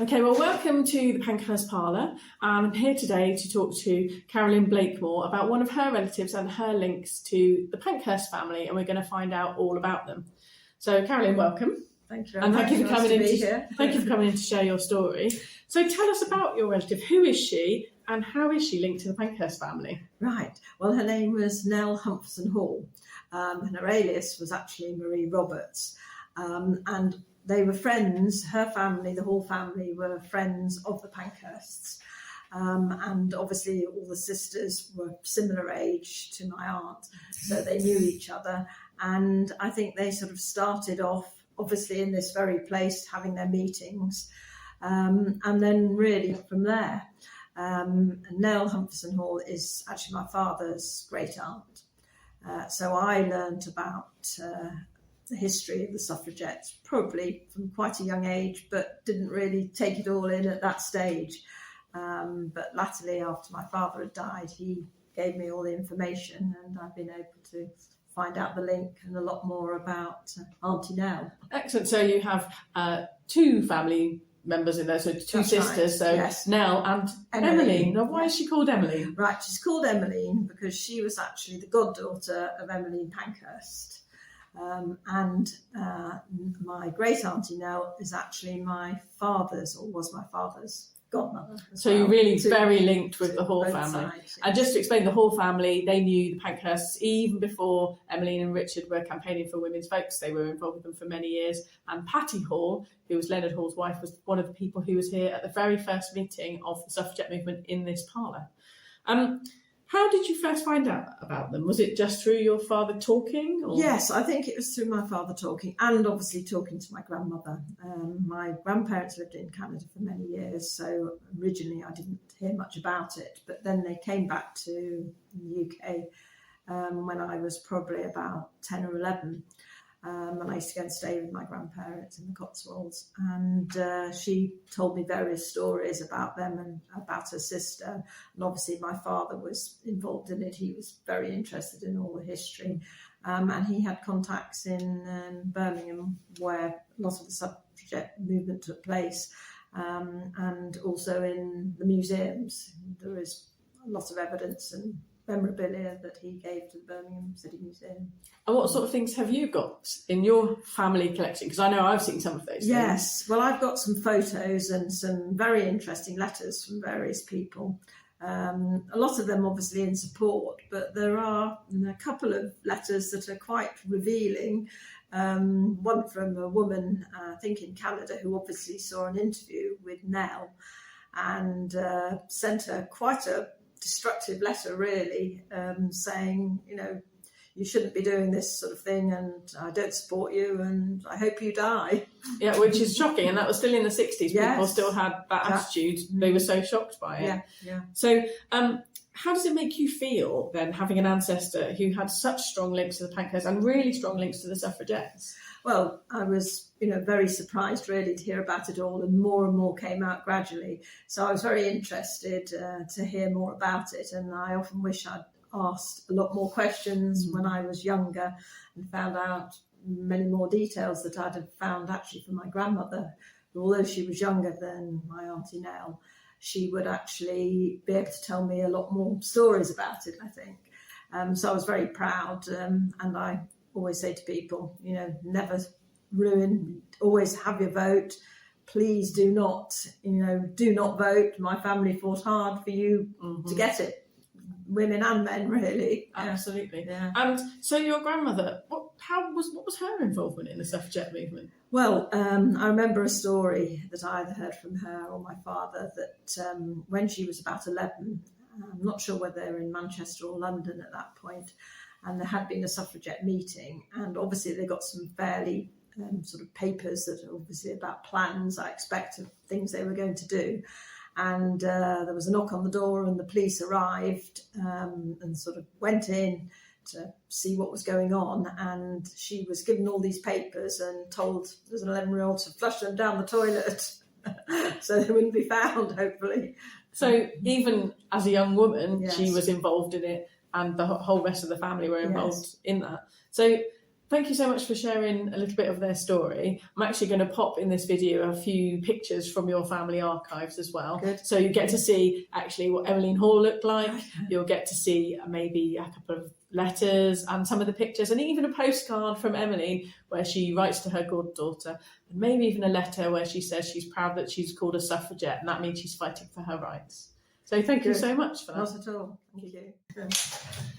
Okay, well, welcome to the Pankhurst Parlour. I'm here today to talk to Carolyn Blakemore about one of her relatives and her links to the Pankhurst family, and we're going to find out all about them. So, Carolyn, welcome. Thank you. And thank you for coming in. Thank you for coming in to share your story. So, tell us about your relative. Who is she, and how is she linked to the Pankhurst family? Right. Well, her name was Nell Humphreys Hall, and her alias was actually Marie Roberts, and they were friends. Her family, the Hall family, were friends of the Pankhursts. And obviously all the sisters were similar age to my aunt, so they knew each other. And I think they sort of started off, obviously, in this very place, having their meetings. And then really from there. Nell Humphreys Hall is actually my father's great aunt. So I learned about the history of the suffragettes, probably from quite a young age, but didn't really take it all in at that stage. But latterly, after my father had died, he gave me all the information, and I've been able to find out the link and a lot more about Auntie Nell. Excellent. So you have two family members in there, so two That's sisters, right. so Yes. Nell and Emmeline. Now, why is she called Emmeline? Right, she's called Emmeline because she was actually the goddaughter of Emmeline Pankhurst. And my great auntie Nell is actually my father's, or was my father's, godmother. So you're really very linked with the Hall family. Sides, yes. And just to explain, the Hall family, they knew the Pankhursts even before Emmeline and Richard were campaigning for women's votes. They were involved with them for many years. And Patty Hall, who was Leonard Hall's wife, was one of the people who was here at the very first meeting of the suffragette movement in this parlour. How did you first find out about them? Was it just through your father talking? Or? Yes, I think it was through my father talking, and obviously talking to my grandmother. My grandparents lived in Canada for many years, so originally I didn't hear much about it. But then they came back to the UK when I was probably about 10 or 11. And I used to go and stay with my grandparents in the Cotswolds. And she told me various stories about them and about her sister. And obviously my father was involved in it. He was very interested in all the history. And he had contacts in Birmingham where a lot of the suffragette movement took place. And also in the museums. There is a lot of evidence and memorabilia that he gave to the Birmingham City Museum. And what sort of things have you got in your family collection? Because I know I've seen some of those things. Yes, well, I've got some photos and some very interesting letters from various people. A lot of them obviously in support, but there are a couple of letters that are quite revealing. One from a woman, I think in Canada, who obviously saw an interview with Nell and sent her quite a destructive letter, really, saying, you know, you shouldn't be doing this sort of thing, and I don't support you, and I hope you die. Yeah, which is shocking, and that was still in the 60s. Yes. People still had that attitude. They were so shocked by it. Yeah. So how does it make you feel, then, having an ancestor who had such strong links to the Pankhursts and really strong links to the suffragettes? Well, I was, very surprised, really, to hear about it all, and more came out gradually. So I was very interested to hear more about it, and I often wish I'd asked a lot more questions when I was younger and found out many more details that I'd have found actually from my grandmother, who, although she was younger than my Auntie Nell, she would actually be able to tell me a lot more stories about it, I think. So I was very proud, and I always say to people, never ruin, always have your vote. Please do not vote. My family fought hard for you to get it. Women and men, really. Absolutely. Yeah. And so your grandmother, what was her involvement in the suffragette movement? Well, I remember a story that I either heard from her or my father that when she was about 11, I'm not sure whether they were in Manchester or London at that point, and there had been a suffragette meeting, and obviously they got some fairly sort of papers that are obviously about plans, I expect, of things they were going to do. And there was a knock on the door, and the police arrived and sort of went in to see what was going on. And she was given all these papers and told as an 11-year-old to flush them down the toilet so they wouldn't be found, hopefully. So even as a young woman, Yes. she was involved in it, and the whole rest of the family were involved in that. So Thank you so much for sharing a little bit of their story. I'm actually going to pop in this video a few pictures from your family archives as well. Good. So you get to see actually what Emmeline Hall looked like. You'll get to see maybe a couple of letters and some of the pictures, and even a postcard from Emmeline where she writes to her goddaughter, and maybe even a letter where she says she's proud that she's called a suffragette, and that means she's fighting for her rights. So thank you so much for that. Not at all. Thank you.